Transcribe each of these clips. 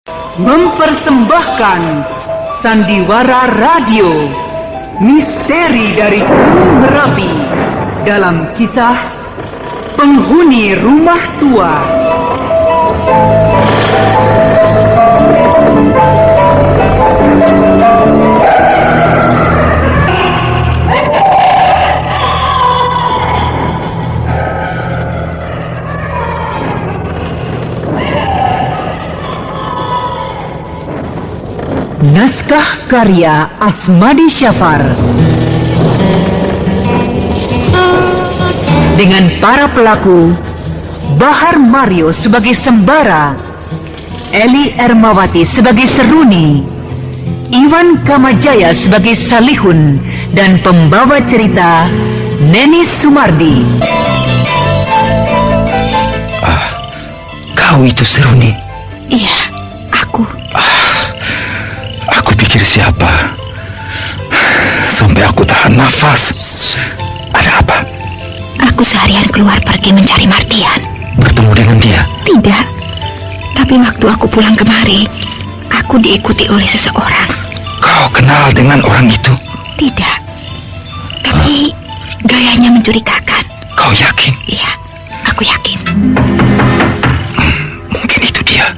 mempersembahkan Sandiwara Radio, misteri dari Gunung Merapi dalam kisah Penghuni Rumah Tua. Naskah karya Asmadi Syafar dengan para pelaku: Bahar Mario sebagai Sembara, Eli Ermawati sebagai Seruni, Iwan Kamajaya sebagai Salihun, dan pembawa cerita Neni Sumardi. Kau itu Seruni? Iya, aku. Aku pikir siapa? Sampai aku tahan nafas. Ada apa? Aku seharian keluar pergi mencari Martian. Bertemu dengan dia? Tidak. Tapi waktu aku pulang kemari, aku diikuti oleh seseorang. Kau kenal dengan orang itu? Tidak. Tapi gayanya mencurigakan. Kau yakin? Iya, aku yakin. Mungkin itu dia.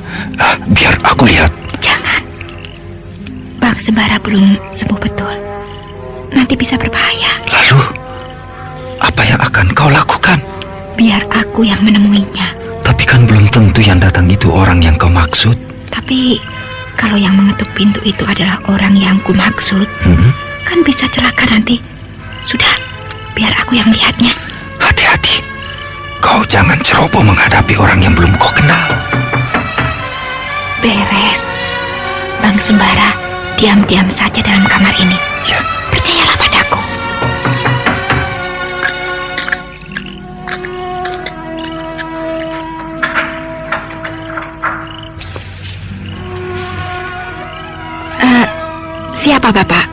Biar aku lihat. Jangan. Bang Sembara belum sembuh betul. Nanti bisa berbahaya. Lalu, apa yang akan kau lakukan? Biar aku yang menemuinya. Tapi kan belum tentu yang datang itu orang yang kau maksud. Tapi kalau yang mengetuk pintu itu adalah orang yang ku maksud, kan bisa celaka nanti. Sudah, biar aku yang melihatnya. Hati-hati. Kau jangan ceroboh menghadapi orang yang belum kau kenal. Beres. Bang Sembara, diam-diam saja dalam kamar ini. Ya. Percayalah padaku. Siapa Bapak?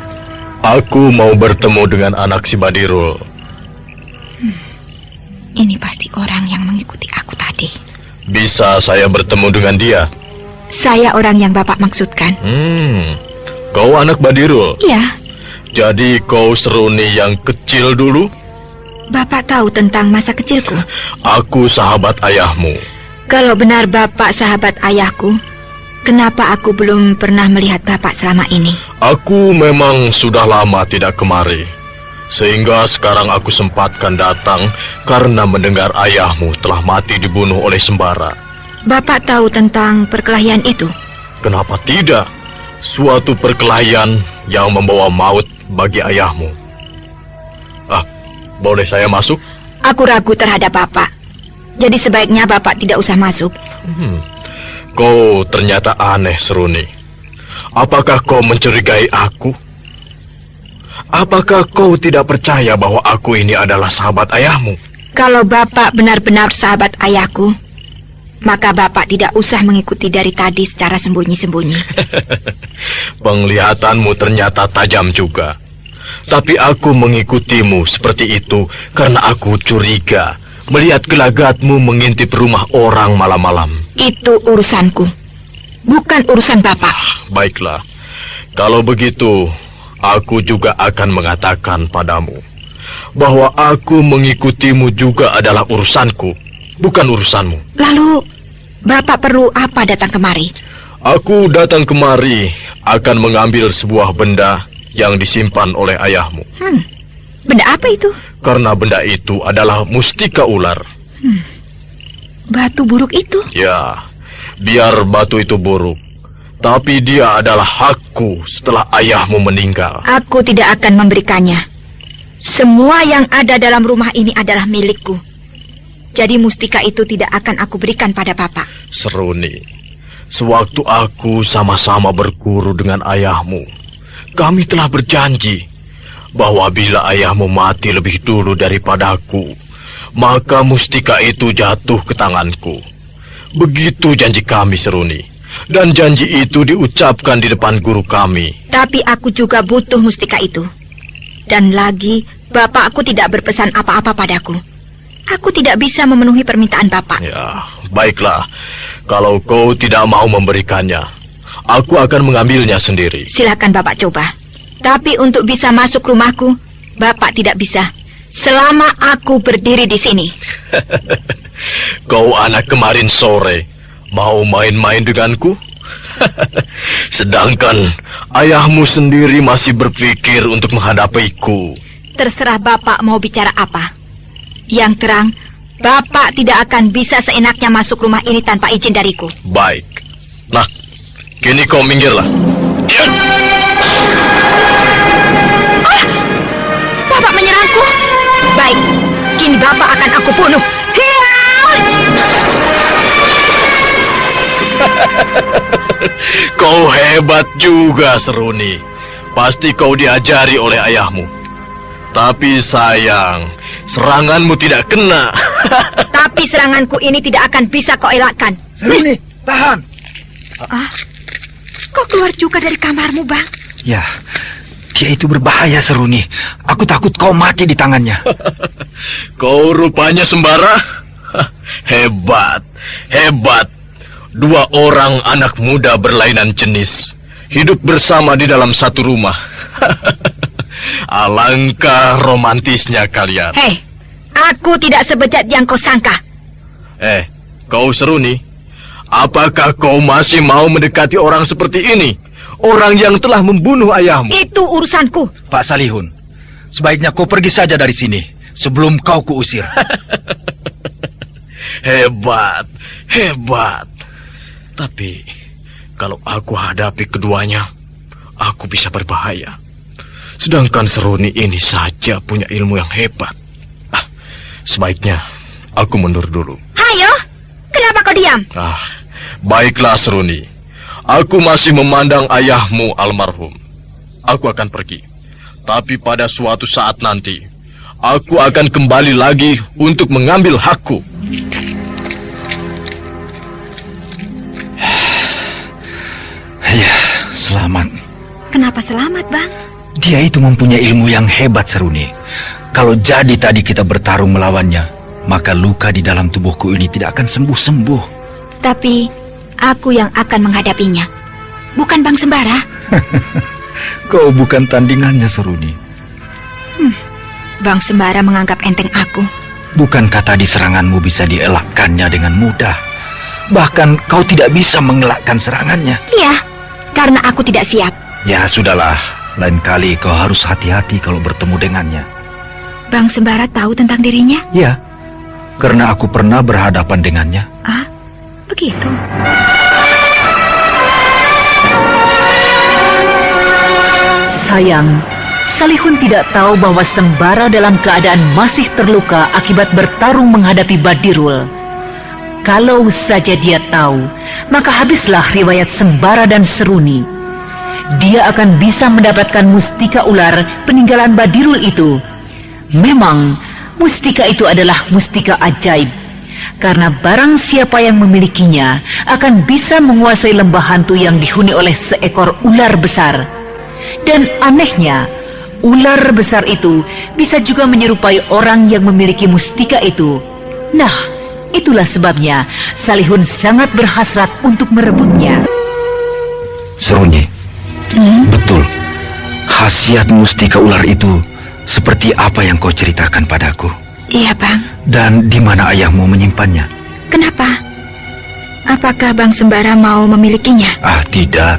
Aku mau bertemu dengan anak si Badirul. Ini pasti orang yang mengikuti aku tadi. Bisa saya bertemu dengan dia? Saya orang yang Bapak maksudkan. Kau anak Badirul? Iya. Jadi kau Seruni yang kecil dulu? Bapak tahu tentang masa kecilku? Aku sahabat ayahmu. Kalau benar Bapak sahabat ayahku, kenapa aku belum pernah melihat Bapak selama ini? Aku memang sudah lama tidak kemari, sehingga sekarang aku sempatkan datang karena mendengar ayahmu telah mati dibunuh oleh Sembara. Bapak tahu tentang perkelahian itu? Kenapa tidak? Suatu perkelahian yang membawa maut bagi ayahmu. Boleh saya masuk? Aku ragu terhadap Bapak. Jadi sebaiknya Bapak tidak usah masuk. Kau ternyata aneh, Seruni. Apakah kau mencurigai aku? Apakah kau tidak percaya bahwa aku ini adalah sahabat ayahmu? Kalau Bapak benar-benar sahabat ayahku, maka Bapak tidak usah mengikuti dari tadi secara sembunyi-sembunyi. Penglihatanmu ternyata tajam juga. Tapi aku mengikutimu seperti itu karena aku curiga melihat gelagatmu mengintip rumah orang malam-malam. Itu urusanku, bukan urusan Bapak. Baiklah, kalau begitu, aku juga akan mengatakan padamu bahwa aku mengikutimu juga adalah urusanku, bukan urusanmu. Lalu, Bapak perlu apa datang kemari? Aku datang kemari akan mengambil sebuah benda yang disimpan oleh ayahmu. Benda apa itu? Karena benda itu adalah mustika ular. Batu buruk itu? Ya, biar batu itu buruk, tapi dia adalah hakku setelah ayahmu meninggal. Aku tidak akan memberikannya. Semua yang ada dalam rumah ini adalah milikku. Jadi mustika itu tidak akan aku berikan pada Bapak. Seruni, sewaktu aku sama-sama berguru dengan ayahmu, kami telah berjanji bahwa bila ayahmu mati lebih dulu daripadaku, maka mustika itu jatuh ke tanganku. Begitu janji kami, Seruni. Dan janji itu diucapkan di depan guru kami. Tapi aku juga butuh mustika itu. Dan lagi, Bapakku tidak berpesan apa-apa padaku. Aku tidak bisa memenuhi permintaan Bapak. Ya, baiklah. Kalau kau tidak mau memberikannya, aku akan mengambilnya sendiri. Silakan Bapak coba. Tapi untuk bisa masuk rumahku, Bapak tidak bisa selama aku berdiri di sini. Kau anak kemarin sore mau main-main denganku? Sedangkan ayahmu sendiri masih berpikir untuk menghadapiku. Terserah Bapak mau bicara apa. Yang terang, Bapak tidak akan bisa seenaknya masuk rumah ini tanpa izin dariku. Baik. Nah, kini kau minggirlah. Ya. Bapak menyerangku? Baik, kini Bapak akan aku bunuh. Kau hebat juga, Seruni. Pasti kau diajari oleh ayahmu. Tapi sayang, seranganmu tidak kena. Tapi seranganku ini tidak akan bisa kau elakkan. Seruni, tahan. Kau keluar juga dari kamarmu, Bang? Ya, dia itu berbahaya, Seruni. Aku takut kau mati di tangannya. Kau rupanya sembara. Hebat, hebat. 2 orang anak muda berlainan jenis hidup bersama di dalam satu rumah. Alangkah romantisnya kalian. Hei, aku tidak sebejat yang kau sangka. Kau Seruni, apakah kau masih mau mendekati orang seperti ini? Orang yang telah membunuh ayahmu. Itu urusanku. Pak Salihun, sebaiknya kau pergi saja dari sini sebelum kau kuusir. Hebat, hebat. Tapi kalau aku hadapi keduanya, aku bisa berbahaya. Sedangkan Seruni ini saja punya ilmu yang hebat. Sebaiknya aku mundur dulu. Hayo, kenapa kau diam? Baiklah Seruni. Aku masih memandang ayahmu almarhum. Aku akan pergi. Tapi pada suatu saat nanti, aku akan kembali lagi untuk mengambil hakku. Ya, selamat. Kenapa selamat, Bang? Dia itu mempunyai ilmu yang hebat, Seruni. Kalau jadi tadi kita bertarung melawannya, maka luka di dalam tubuhku ini tidak akan sembuh-sembuh. Tapi aku yang akan menghadapinya, bukan Bang Sembara. Kau bukan tandingannya, Seruni. Bang Sembara menganggap enteng aku. Bukankah tadi seranganmu bisa dielakkannya dengan mudah? Bahkan kau tidak bisa mengelakkan serangannya. Iya, karena aku tidak siap. Ya, sudahlah. Lain kali kau harus hati-hati kalau bertemu dengannya. Bang Sembara tahu tentang dirinya? Ya, karena aku pernah berhadapan dengannya. Begitu. Sayang, Salihun tidak tahu bahwa Sembara dalam keadaan masih terluka akibat bertarung menghadapi Badirul. Kalau saja dia tahu, maka habislah riwayat Sembara dan Seruni. Dia akan bisa mendapatkan mustika ular peninggalan Badirul itu. Memang, mustika itu adalah mustika ajaib. Karena barang siapa yang memilikinya akan bisa menguasai lembah hantu yang dihuni oleh seekor ular besar. Dan anehnya, ular besar itu bisa juga menyerupai orang yang memiliki mustika itu. Nah, itulah sebabnya Salihun sangat berhasrat untuk merebutnya. Seruni, betul. Khasiat mustika ular itu seperti apa yang kau ceritakan padaku. Iya, Bang. Dan di mana ayahmu menyimpannya? Kenapa? Apakah Bang Sembara mau memilikinya? Tidak.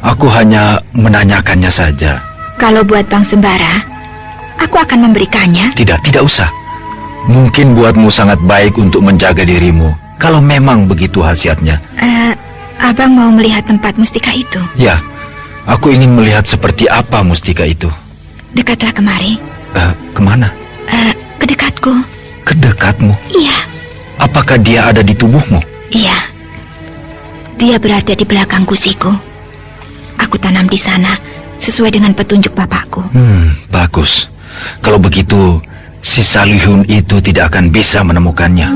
Aku hanya menanyakannya saja. Kalau buat Bang Sembara, aku akan memberikannya. Tidak usah. Mungkin buatmu sangat baik untuk menjaga dirimu, kalau memang begitu khasiatnya. Abang mau melihat tempat mustika itu? Ya, aku ingin melihat seperti apa mustika itu. Dekatlah kemari. Kemana? Ke dekatku. Ke dekatmu? Iya. Apakah dia ada di tubuhmu? Iya. Dia berada di belakang gusiku. Aku tanam di sana sesuai dengan petunjuk bapakku. Bagus. Kalau begitu, si Salihun itu tidak akan bisa menemukannya.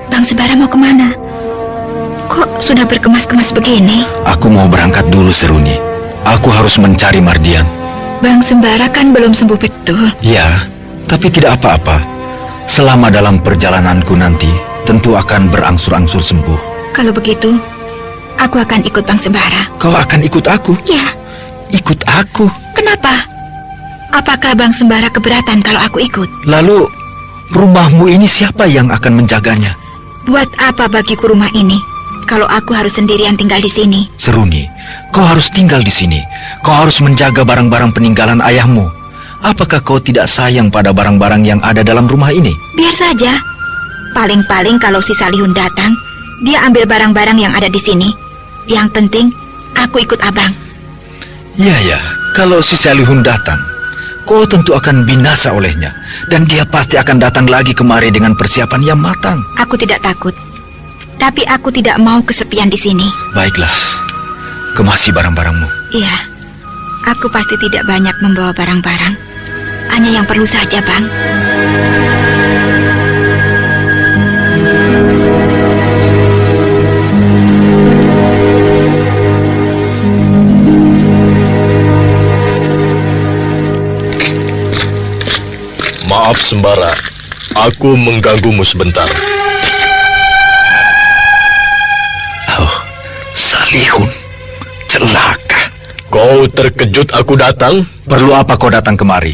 Bang Sembara mau kemana? Kok sudah berkemas-kemas begini? Aku mau berangkat dulu, Seruni. Aku harus mencari Mardian. Bang Sembara kan belum sembuh betul. Ya, tapi tidak apa-apa. Selama dalam perjalananku nanti, tentu akan berangsur-angsur sembuh. Kalau begitu, aku akan ikut Bang Sembara. Kau akan ikut aku? Ya. Ikut aku? Kenapa? Apakah Bang Sembara keberatan kalau aku ikut? Lalu, rumahmu ini siapa yang akan menjaganya? Buat apa bagiku rumah ini kalau aku harus sendirian tinggal di sini? Seruni, kau harus tinggal di sini. Kau harus menjaga barang-barang peninggalan ayahmu. Apakah kau tidak sayang pada barang-barang yang ada dalam rumah ini? Biar saja. Paling-paling kalau si Salihun datang, dia ambil barang-barang yang ada di sini. Yang penting, aku ikut abang. Ya, kalau si Salihun datang, kau tentu akan binasa olehnya. Dan dia pasti akan datang lagi kemari dengan persiapan yang matang. Aku tidak takut. Tapi aku tidak mau kesepian di sini. Baiklah, kemasi barang-barangmu. Iya, aku pasti tidak banyak membawa barang-barang. Hanya yang perlu saja, Bang. Maaf Sembara, aku mengganggumu sebentar. Oh, Salihun, celaka. Kau terkejut aku datang? Perlu apa kau datang kemari?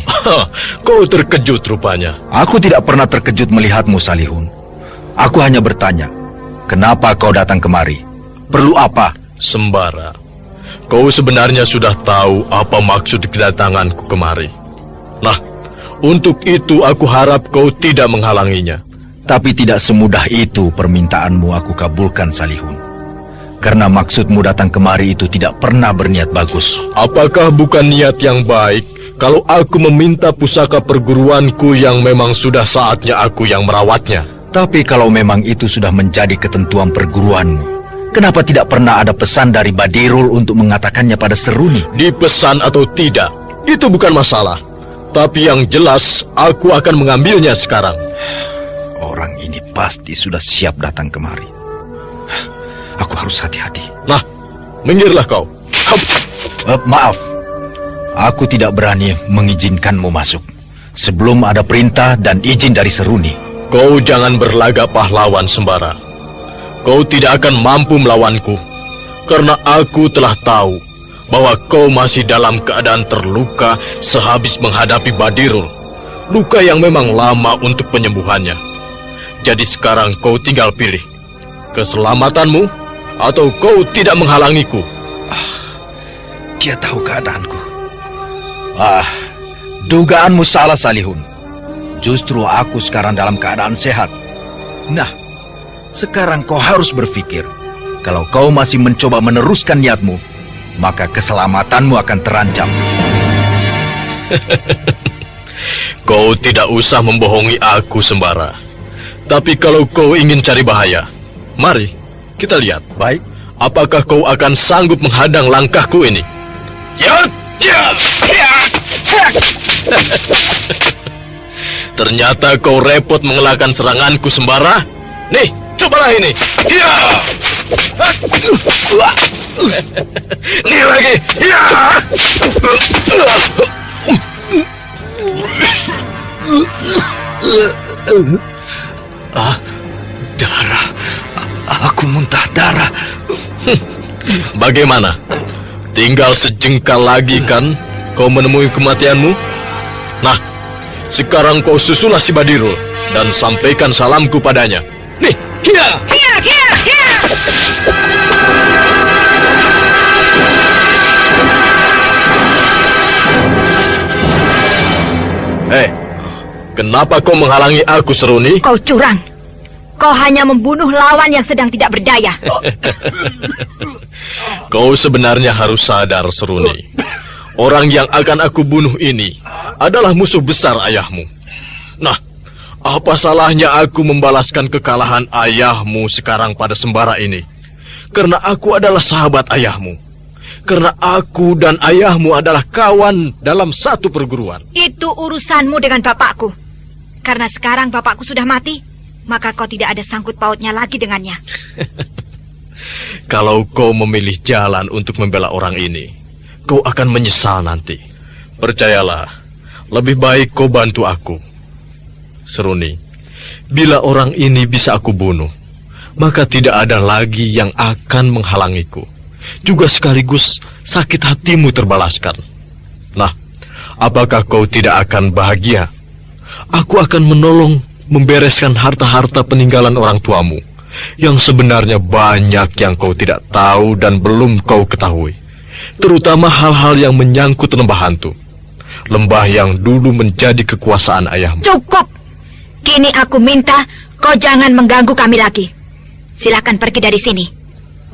Kau terkejut rupanya. Aku tidak pernah terkejut melihatmu, Salihun. Aku hanya bertanya, kenapa kau datang kemari? Perlu apa? Sembara, kau sebenarnya sudah tahu apa maksud kedatanganku kemari. Nah, untuk itu aku harap kau tidak menghalanginya. Tapi tidak semudah itu permintaanmu aku kabulkan, Salihun. Karena maksudmu datang kemari itu tidak pernah berniat bagus. Apakah bukan niat yang baik kalau aku meminta pusaka perguruanku yang memang sudah saatnya aku yang merawatnya? Tapi kalau memang itu sudah menjadi ketentuan perguruanmu, kenapa tidak pernah ada pesan dari Badirul untuk mengatakannya pada Seruni? Dipesan atau tidak, itu bukan masalah. Tapi yang jelas, aku akan mengambilnya sekarang. Orang ini pasti sudah siap datang kemari. Aku harus hati-hati. Nah, minggirlah kau. Maaf, aku tidak berani mengizinkanmu masuk sebelum ada perintah dan izin dari Seruni. Kau jangan berlagak pahlawan, Sembara. Kau tidak akan mampu melawanku, karena aku telah tahu bahwa kau masih dalam keadaan terluka sehabis menghadapi Badirul. Luka yang memang lama untuk penyembuhannya. Jadi sekarang kau tinggal pilih, keselamatanmu atau kau tidak menghalangiku. Dia tahu keadaanku. Dugaanmu salah, Salihun. Justru aku sekarang dalam keadaan sehat. Nah, sekarang kau harus berpikir, kalau kau masih mencoba meneruskan niatmu, maka keselamatanmu akan terancam. Kau tidak usah membohongi aku, Sembara. Tapi kalau kau ingin cari bahaya, mari kita lihat. Baik. Apakah kau akan sanggup menghadang langkahku ini? Ternyata kau repot mengelakkan seranganku, Sembara. Nih, cobalah ini. Nih lagi. Darah. Aku muntah darah. Bagaimana? Tinggal sejengkal lagi kan kau menemui kematianmu? Nah, sekarang kau susulah si Badirul dan sampaikan salamku padanya. Nih, kia! Kenapa kau menghalangi aku, Seruni? Kau curang. Kau hanya membunuh lawan yang sedang tidak berdaya. Kau sebenarnya harus sadar, Seruni. Orang yang akan aku bunuh ini adalah musuh besar ayahmu. Nah, apa salahnya aku membalaskan kekalahan ayahmu sekarang pada Sembara ini? Karena aku adalah sahabat ayahmu. Karena aku dan ayahmu adalah kawan dalam satu perguruan. Itu urusanmu dengan bapakku. Karena sekarang bapakku sudah mati, maka kau tidak ada sangkut pautnya lagi dengannya. Kalau kau memilih jalan untuk membela orang ini, kau akan menyesal nanti. Percayalah, lebih baik kau bantu aku. Seruni, Bila orang ini bisa aku bunuh, maka tidak ada lagi yang akan menghalangiku. Juga sekaligus sakit hatimu terbalaskan. Nah, apakah kau tidak akan bahagia? Aku akan menolong membereskan harta-harta peninggalan orang tuamu, yang sebenarnya banyak yang kau tidak tahu dan belum kau ketahui. Terutama hal-hal yang menyangkut lembah hantu. Lembah yang dulu menjadi kekuasaan ayahmu. Cukup! Kini aku minta kau jangan mengganggu kami lagi. Silakan pergi dari sini.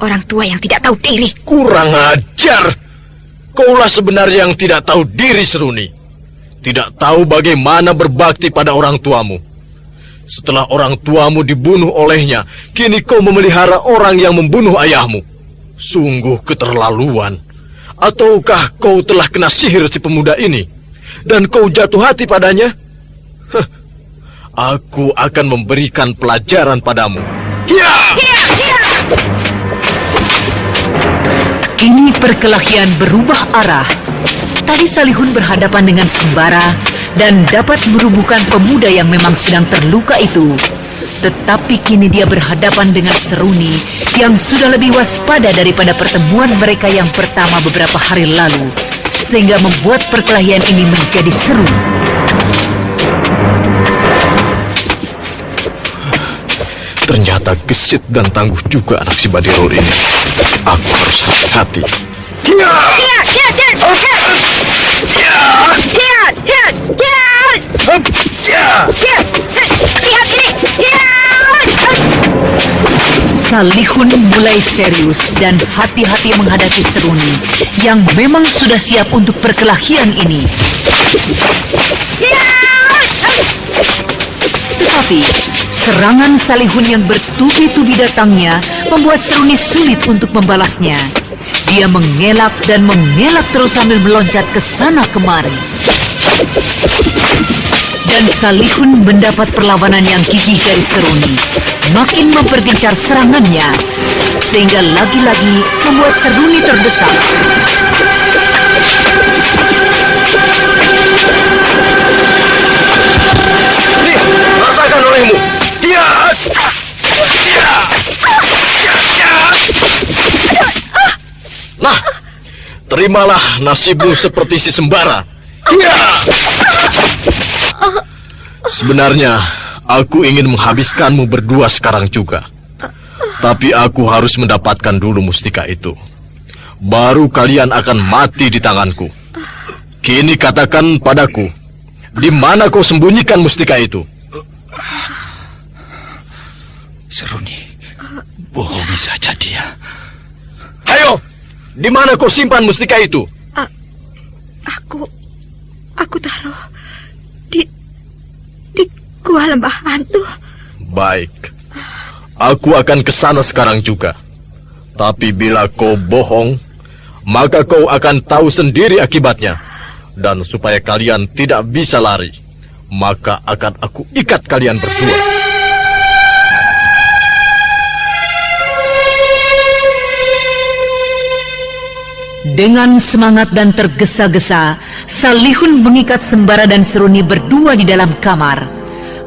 Orang tua yang tidak tahu diri. Kurang ajar! Kaulah sebenarnya yang tidak tahu diri, Seruni. Tidak tahu bagaimana berbakti pada orang tuamu. Setelah orang tuamu dibunuh olehnya, kini kau memelihara orang yang membunuh ayahmu. Sungguh keterlaluan. Ataukah kau telah kena sihir si pemuda ini, dan kau jatuh hati padanya? Aku akan memberikan pelajaran padamu. Ya! Kini perkelahian berubah arah. Tadi Salihun berhadapan dengan Sembara dan dapat merubuhkan pemuda yang memang sedang terluka itu. Tetapi kini dia berhadapan dengan Seruni yang sudah lebih waspada daripada pertemuan mereka yang pertama beberapa hari lalu, sehingga membuat perkelahian ini menjadi seru. Ternyata gesit dan tangguh juga anak si Badirul ini. Aku harus hati-hati. Salihun mulai serius dan hati-hati menghadapi Seruni yang memang sudah siap untuk perkelahian ini. Tetapi serangan Salihun yang bertubi-tubi datangnya membuat Seruni sulit untuk membalasnya. Dia mengelak dan mengelak terus sambil meloncat ke sana kemari. Dan Salihun mendapat perlawanan yang gigih dari Seruni, makin mempergencar serangannya, sehingga lagi-lagi membuat Seruni terdesak. Nih, rasakan olehmu. Ya! Nah, terimalah nasibmu seperti si Sembara. Ya! Sebenarnya, aku ingin menghabiskanmu berdua sekarang juga. Tapi aku harus mendapatkan dulu mustika itu. Baru kalian akan mati di tanganku. Kini katakan padaku, di mana kau sembunyikan mustika itu? Seruni, bohongi saja dia. Ayo, di mana kau simpan mustika itu? Aku taruh di gua lembah hantu. Baik, aku akan ke sana sekarang juga. Tapi bila kau bohong, maka kau akan tahu sendiri akibatnya. Dan supaya kalian tidak bisa lari, maka akan aku ikat kalian berdua. Dengan semangat dan tergesa-gesa, Salihun mengikat Sembara dan Seruni berdua di dalam kamar.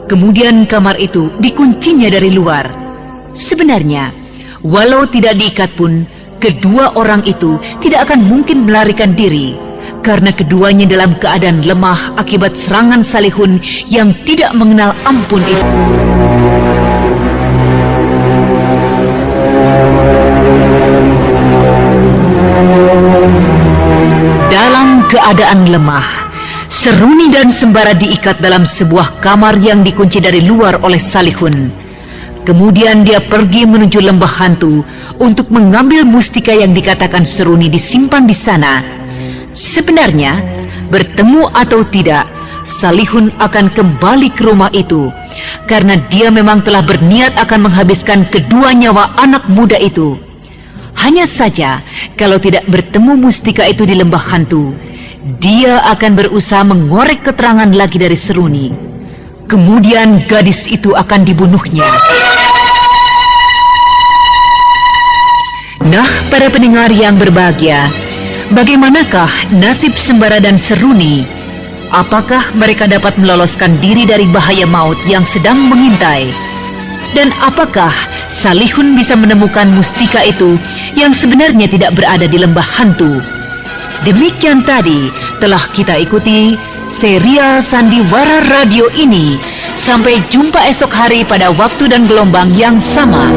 Kemudian kamar itu dikuncinya dari luar. Sebenarnya, walau tidak diikat pun, kedua orang itu tidak akan mungkin melarikan diri, karena keduanya dalam keadaan lemah akibat serangan Salihun yang tidak mengenal ampun itu. Dalam keadaan lemah, Seruni dan Sembara diikat dalam sebuah kamar yang dikunci dari luar oleh Salihun. Kemudian dia pergi menuju lembah hantu untuk mengambil mustika yang dikatakan Seruni disimpan di sana. Sebenarnya, bertemu atau tidak, Salihun akan kembali ke rumah itu, karena dia memang telah berniat akan menghabiskan kedua nyawa anak muda itu. Hanya saja, kalau tidak bertemu mustika itu di lembah hantu, dia akan berusaha mengorek keterangan lagi dari Seruni. Kemudian gadis itu akan dibunuhnya. Nah, para pendengar yang berbahagia, bagaimanakah nasib Sembara dan Seruni? Apakah mereka dapat meloloskan diri dari bahaya maut yang sedang mengintai? Dan apakah Salihun bisa menemukan mustika itu yang sebenarnya tidak berada di lembah hantu? Demikian tadi telah kita ikuti serial Sandiwara Radio ini. Sampai jumpa esok hari pada waktu dan gelombang yang sama.